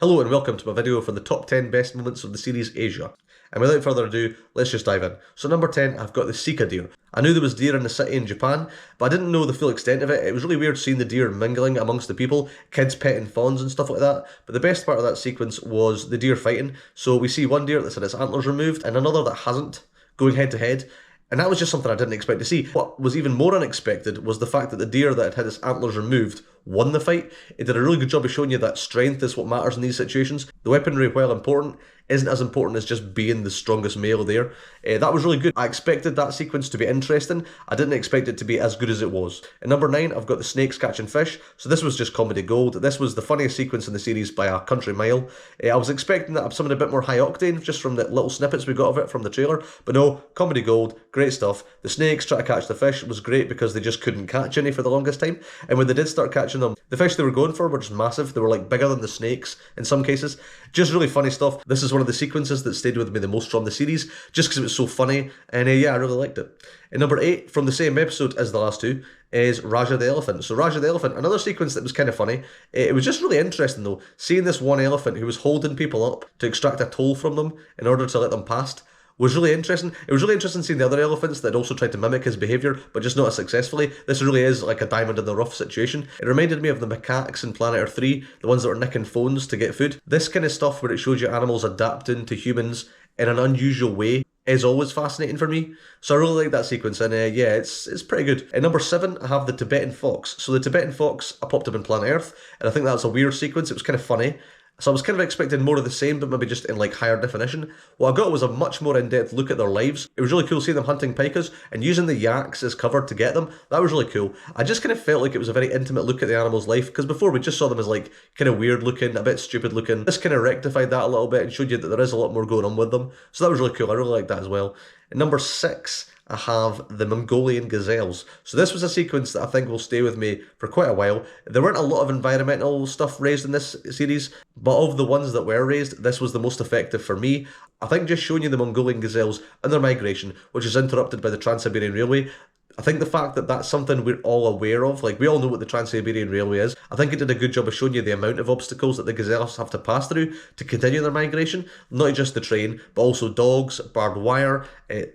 Hello and welcome to my video for the top 10 best moments of the series Asia. And without further ado, let's just dive in. So number 10, I've got the Sika deer. I knew there was deer in the city in Japan, but I didn't know the full extent of it. It was really weird seeing the deer mingling amongst the people, kids petting fawns and stuff like that. But the best part of that sequence was the deer fighting. So we see one deer that's had its antlers removed and another that hasn't, going head to head. And that was just something I didn't expect to see. What was even more unexpected was the fact that the deer that had its antlers removed won the fight. It did a really good job of showing you that strength is what matters in these situations. The weaponry, while important, isn't as important as just being the strongest male there. That was really good. I expected that sequence to be interesting. I didn't expect it to be as good as it was. At number 9, I've got the snakes catching fish. So this was just comedy gold. This was the funniest sequence in the series by a country mile. I was expecting that something a bit more high octane, just from the little snippets we got of it from the trailer. But no, comedy gold, great stuff. The snakes trying to catch the fish was great because they just couldn't catch any for the longest time. And when they did start catching them, the fish they were going for were just massive. They were like bigger than the snakes in some cases. Just really funny stuff. This is one of the sequences that stayed with me the most from the series, just because it was so funny. And yeah, I really liked it. And number 8, from the same episode as the last two, is Raja the elephant. So Raja the elephant, another sequence that was kind of funny. It was just really interesting though, seeing this one elephant who was holding people up to extract a toll from them in order to let them past. Was really interesting. It was really interesting seeing the other elephants that also tried to mimic his behaviour, but just not as successfully. This really is like a diamond in the rough situation. It reminded me of the macaques in Planet Earth 3, the ones that were nicking phones to get food. This kind of stuff where it shows you animals adapting to humans in an unusual way is always fascinating for me. So I really like that sequence, and yeah, it's pretty good. At number 7, I have the Tibetan fox. So the Tibetan fox, I popped up in Planet Earth, and I think that's a weird sequence. It was kind of funny. So I was kind of expecting more of the same, but maybe just in like higher definition. What I got was a much more in-depth look at their lives. It was really cool seeing them hunting pikas and using the yaks as cover to get them. That was really cool. I just kind of felt like it was a very intimate look at the animal's life, because before we just saw them as like kind of weird looking, a bit stupid looking. This kind of rectified that a little bit and showed you that there is a lot more going on with them. So that was really cool. I really liked that as well. At number 6, I have the Mongolian gazelles. So this was a sequence that I think will stay with me for quite a while. There weren't a lot of environmental stuff raised in this series, but of the ones that were raised, this was the most effective for me. I think just showing you the Mongolian gazelles and their migration, which is interrupted by the Trans-Siberian Railway, I think the fact that that's something we're all aware of, like we all know what the Trans-Siberian Railway is, I think it did a good job of showing you the amount of obstacles that the gazelles have to pass through to continue their migration. Not just the train, but also dogs, barbed wire.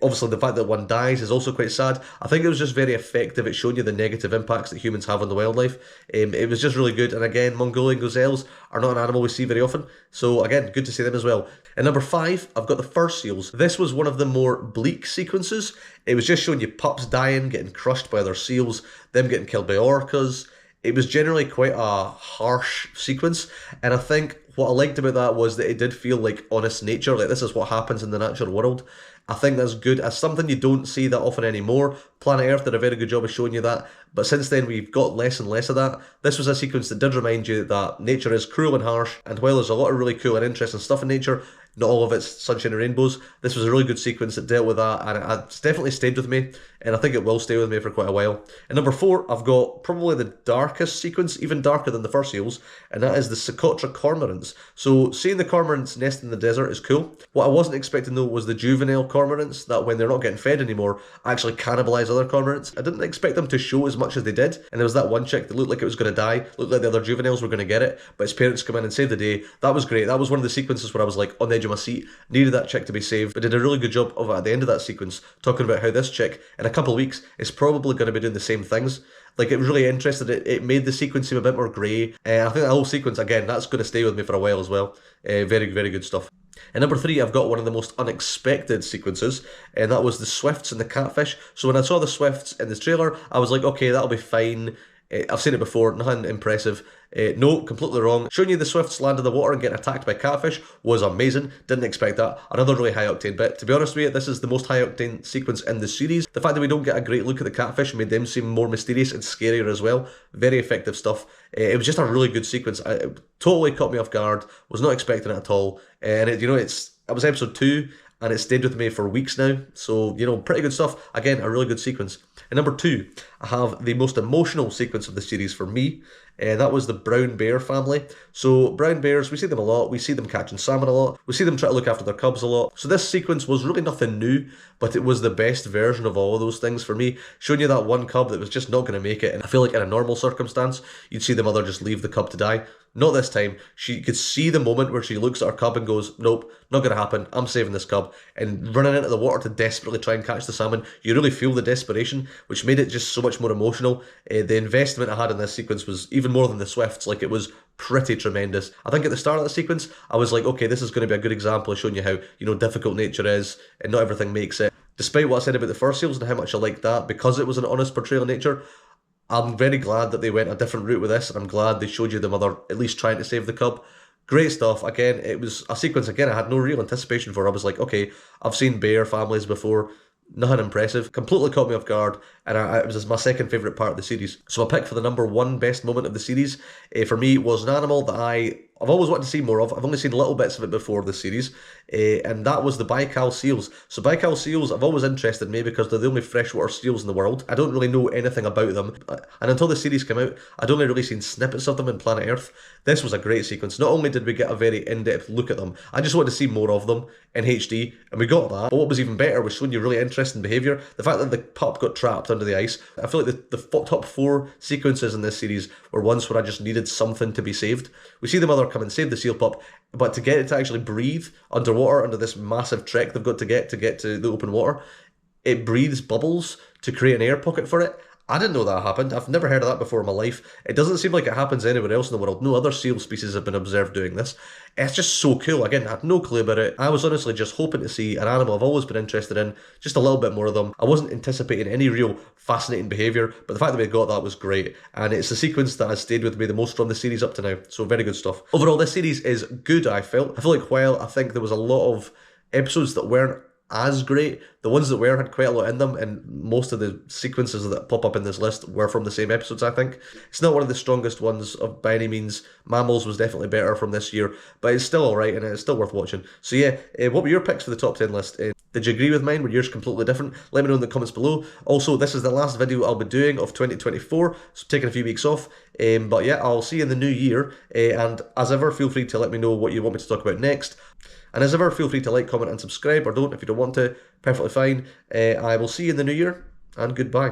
Obviously the fact that one dies is also quite sad. I think it was just very effective at showing you the negative impacts that humans have on the wildlife. It was just really good, and again, Mongolian gazelles are not an animal we see very often, so again, good to see them as well. At number 5, I've got the fur seals. This was one of the more bleak sequences. It was just showing you pups dying, getting crushed by other seals, them getting killed by orcas. It was generally quite a harsh sequence, and I think what I liked about that was that it did feel like honest nature, like this is what happens in the natural world. I think that's good. As something you don't see that often anymore. Planet Earth did a very good job of showing you that, but since then we've got less and less of that. This was a sequence that did remind you that nature is cruel and harsh, and while there's a lot of really cool and interesting stuff in nature, not all of it's sunshine and rainbows. This was a really good sequence that dealt with that, and it's definitely stayed with me, and I think it will stay with me for quite a while. And number 4, I've got probably the darkest sequence, even darker than the fur seals, and that is the Socotra cormorants. So seeing the cormorants nest in the desert is cool. What I wasn't expecting though was the juvenile cormorants, that when they're not getting fed anymore, actually cannibalize other cormorants. I didn't expect them to show as much as they did, and there was that one chick that looked like it was going to die, looked like the other juveniles were going to get it, but its parents come in and save the day. That was great. That was one of the sequences where I was like on the edge of my seat, needed that chick to be saved, but did a really good job of it at the end of that sequence, talking about how this chick, in a couple of weeks, is probably going to be doing the same things. Like, it was really interesting. It made the sequence seem a bit more grey. I think that whole sequence, again, that's going to stay with me for a while as well. Very, very good stuff. And number 3, I've got one of the most unexpected sequences, and that was the swifts and the catfish. So when I saw the swifts in this trailer, I was like, okay, that'll be fine. I've seen it before, nothing impressive. No, completely wrong. Showing you the swifts land in the water and getting attacked by catfish was amazing. Didn't expect that. Another really high octane bit. To be honest with you, this is the most high octane sequence in the series. The fact that we don't get a great look at the catfish made them seem more mysterious and scarier as well. Very effective stuff. It was just a really good sequence. It totally caught me off guard. Was not expecting it at all. And it was episode 2. And it stayed with me for weeks now. So, pretty good stuff. Again, a really good sequence. And number 2, I have the most emotional sequence of the series for me. That was the brown bear family. So brown bears, we see them a lot. We see them catching salmon a lot. We see them try to look after their cubs a lot. So this sequence was really nothing new, but it was the best version of all of those things for me. Showing you that one cub that was just not going to make it. And I feel like in a normal circumstance, you'd see the mother just leave the cub to die. Not this time. She could see the moment where she looks at her cub and goes, nope, not going to happen. I'm saving this cub. And running into the water to desperately try and catch the salmon. You really feel the desperation, which made it just so much more emotional. The investment I had in this sequence was even more than the Swifts. Like, it was pretty tremendous. I think at the start of the sequence, I was like, okay, this is going to be a good example of showing you how, difficult nature is and not everything makes it. Despite what I said about the fur seals and how much I liked that, because it was an honest portrayal of nature, I'm very glad that they went a different route with this, and I'm glad they showed you the mother at least trying to save the cub. Great stuff. Again, it was a sequence, again, I had no real anticipation for. I was like, okay, I've seen bear families before. Nothing impressive. Completely caught me off guard, and it was my second favourite part of the series. So my pick for the number one best moment of the series, for me, was an animal that I've always wanted to see more of. I've only seen little bits of it before the series, and that was the Baikal seals. So Baikal seals, I've always interested in me because they're the only freshwater seals in the world. I don't really know anything about them, and until the series came out, I'd only really seen snippets of them in Planet Earth. This was a great sequence. Not only did we get a very in-depth look at them, I just wanted to see more of them in HD, and we got that. But what was even better was showing you really interesting behaviour. The fact that the pup got trapped under the ice. I feel like the top four sequences in this series were ones where I just needed something to be saved. We see the mother come and save the seal pup, but to get it to actually breathe underwater under this massive trek they've got to get to the open water, it breathes bubbles to create an air pocket for it. I didn't know that happened. I've never heard of that before in my life. It doesn't seem like it happens anywhere else in the world. No other seal species have been observed doing this. It's just so cool. Again, I had no clue about it. I was honestly just hoping to see an animal I've always been interested in, just a little bit more of them. I wasn't anticipating any real fascinating behaviour, but the fact that we got that was great. And it's the sequence that has stayed with me the most from the series up to now. So very good stuff. Overall, this series is good, I felt. I feel like while I think there was a lot of episodes that weren't as great, the ones that were had quite a lot in them, and most of the sequences that pop up in this list were from the same episodes, I think. It's not one of the strongest ones by any means. Mammals was definitely better from this year, but it's still alright and it's still worth watching. So yeah, what were your picks for the top 10 list? Did you agree with mine? Were yours completely different? Let me know in the comments below. Also, this is the last video I'll be doing of 2024, so taking a few weeks off. But yeah, I'll see you in the new year, and as ever, feel free to let me know what you want me to talk about next. And as ever, feel free to like, comment, and subscribe, or don't if you don't want to. Perfectly fine. I will see you in the new year, and goodbye.